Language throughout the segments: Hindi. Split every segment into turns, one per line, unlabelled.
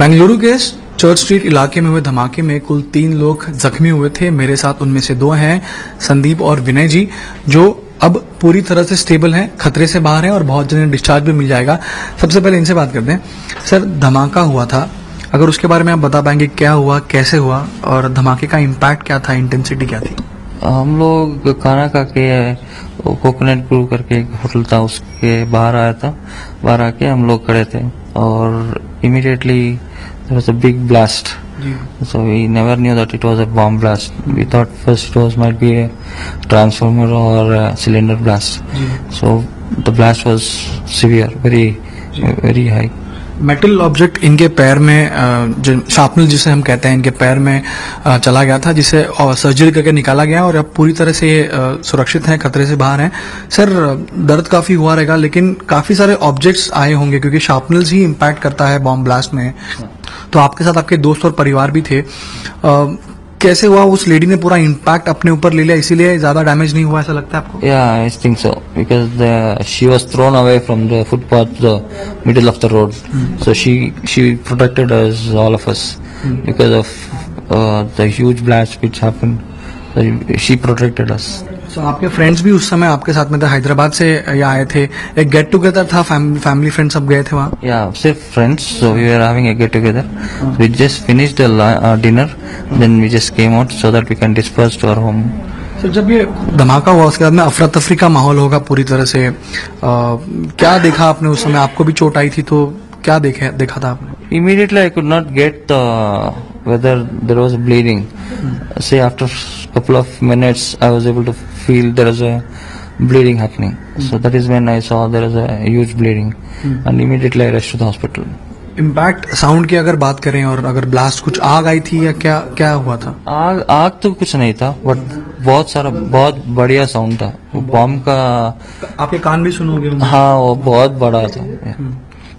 बेंगलुरु के चर्च स्ट्रीट इलाके में हुए धमाके में कुल 3 लोग जख्मी हुए थे। मेरे साथ उनमें से 2 हैं संदीप और विनय जी, जो अब पूरी तरह से स्टेबल हैं, खतरे से बाहर हैं और बहुत जल्द डिस्चार्ज भी मिल जाएगा। सबसे पहले इनसे बात करते हैं। सर, धमाका हुआ था, अगर उसके बारे में आप बता पाएंगे क्या हुआ, कैसे हुआ और धमाके का इम्पैक्ट क्या था, इंटेंसिटी क्या थी?
हम लोग खाना खा के कोकोनट ग्रू करके एक होटल था, उसके बाहर आया था। बाहर आके हम लोग खड़े थे और immediately there was a big blast. So we never knew that it was a bomb blast. We thought first it was might be a transformer or a cylinder blast. So the blast was severe, very high.
Metal object इनके पैर में, जो शार्पनर जिसे हम कहते हैं, इनके पैर में चला गया था, जिसे सर्जरी करके निकाला गया और अब पूरी तरह से सुरक्षित हैं, खतरे से बाहर हैं। सर, दर्द काफी हुआ रहेगा, लेकिन काफी सारे ऑब्जेक्ट्स आए होंगे क्योंकि शार्पनर्स ही इम्पैक्ट करता है बॉम्ब ब्लास्ट में। तो आपके साथ आपके दोस्त और परिवार भी थे। कैसे हुआ? उस लेडी ने पूरा इम्पैक्ट अपने ऊपर ले लिया, इसीलिए ज्यादा डैमेज नहीं हुआ, ऐसा लगता है आपको?
Yeah, I think so because she was thrown away from the footpath, the middle of the road. So she protected us, all of us, because of the huge blast which happened. She protected us.
So, आपके फ्रेंड्स भी उस समय आपके साथ में थे, हैदराबाद से यहाँ आए थे, एक गेट टुगेदर था, फैमिली फ्रेंड्स सब गए थे वहाँ?
Yeah, सिर्फ friends. So we were having a get together. We just finished the dinner, then we just came out so that we can disperse to our home.
Sir, जब ये धमाका हुआ उसके बाद में अफरा तफरी का माहौल होगा पूरी तरह से, क्या देखा आपने उस समय? आपको भी चोट आई थी, तो क्या देखा था आपने?
Immediately I could not get whether there was bleeding. Say after couple of minutes I was able to feel there was a bleeding happening. So that is when I saw there was a huge bleeding, and immediately I rushed to the hospital.
Impact sound की अगर बात करें, और अगर ब्लास्ट, कुछ आग आई थी या क्या हुआ था?
आग तो कुछ नहीं था, बट बहुत बढ़िया साउंड था बॉम्ब का।
आपके कान भी सुनोगे?
हाँ, वो बहुत बड़ा था,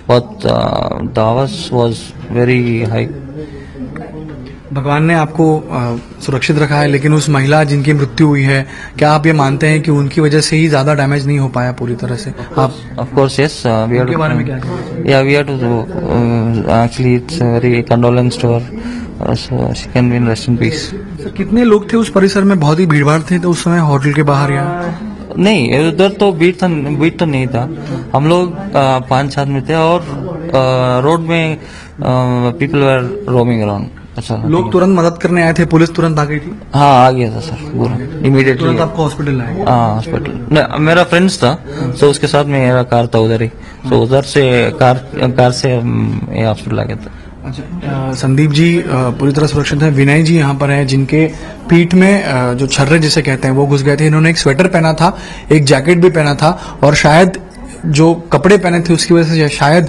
बहुत द आवाज वाज वेरी हाई।
भगवान ने आपको सुरक्षित रखा है, लेकिन उस महिला जिनकी मृत्यु हुई है, क्या आप ये मानते हैं कि उनकी वजह से ही ज्यादा डैमेज नहीं हो पाया पूरी तरह से? आप
of course yes, we are,
के बारे में क्या?
या we are to actually it's very condolence to her, so she can be in rest in peace.
कितने लोग थे उस परिसर में? बहुत ही भीड़-भाड़ थे तो उस समय होटल के बाहर? या
नहीं, उधर तो भीड़ तो नहीं था। हम लोग 5 आदमी थे और रोड में पीपल वर रोमिंग अराउंड। अच्छा,
लोग तुरंत मदद करने आए थे? पुलिस तुरंत आ गई थी?
हाँ, आ गया था सर, पूरा इमीडिएटली
तुरंत आपको हॉस्पिटल लाए?
हाँ, हॉस्पिटल। मेरा फ्रेंड्स था, तो उसके साथ में मेरा कार था उधर ही, तो उधर से कार से हॉस्पिटल आ गया था।
अच्छा, संदीप जी पूरी तरह सुरक्षित हैं। विनय जी यहाँ पर हैं, जिनके पीठ में जो छर्रे जिसे कहते हैं वो घुस गए थे। इन्होंने एक स्वेटर पहना था, एक जैकेट भी पहना था, और शायद जो कपड़े पहने थे उसकी वजह से शायद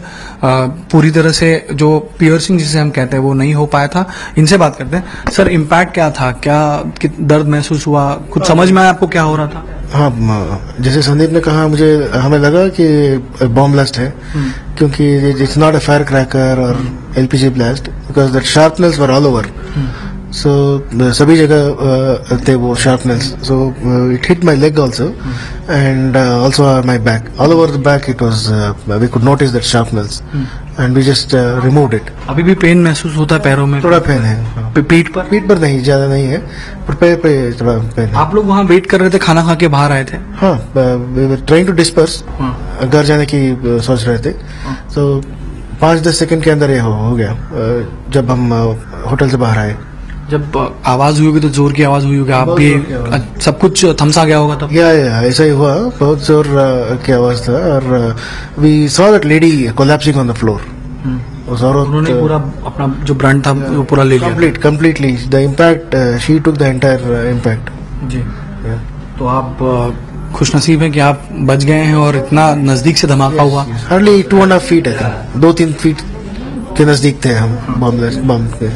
पूरी तरह से जो पियर्सिंग जिसे हम कहते हैं वो नहीं हो पाया था। इनसे बात करते हैं। सर, इम्पैक्ट क्या था? क्या दर्द महसूस हुआ? कुछ समझ में आया आपको क्या हो रहा था?
हाँ, जैसे संदीप ने कहा, हमें लगा कि बॉम्ब ब्लास्ट है, क्योंकि it's not a fire cracker or LPG blast, because that sharpeners were all over. So सभी जगह थे वो sharpeners. So it hit my leg also and also my back, all over the back it was, we could notice that sharpeners and we just removed it.
अभी भी पेन महसूस होता है पैरों में?
थोड़ा पेन है। पीठ पर नहीं, ज्यादा नहीं है, पर पैर पे थोड़ा पेन है।
आप लोग वहाँ वेट कर रहे थे, खाना खा के बाहर आए थे?
हाँ, we were trying to disperse, घर जाने की सोच रहे थे। तो 5-10 सेकंड के अंदर ये हो गया जब हम होटल से बाहर आए।
जब आवाज हुई होगी तो जोर की आवाज हुई होगी, आप भी सब कुछ थमसा गया होगा तब?
या ऐसा ही हुआ, बहुत जोर की आवाज था, और we saw that lady collapsing on the floor.
उन्होंने पूरा अपना जो ब्रांड था वो पूरा ले लिया?
Completely the impact, she took the entire impact ji.
तो आप खुशनसीब हैं कि आप बच गए हैं और इतना नजदीक से धमाका हुआ?
हार्डली 2.5 फीट है, 2-3 फीट के नजदीक थे हम बॉम्ब के।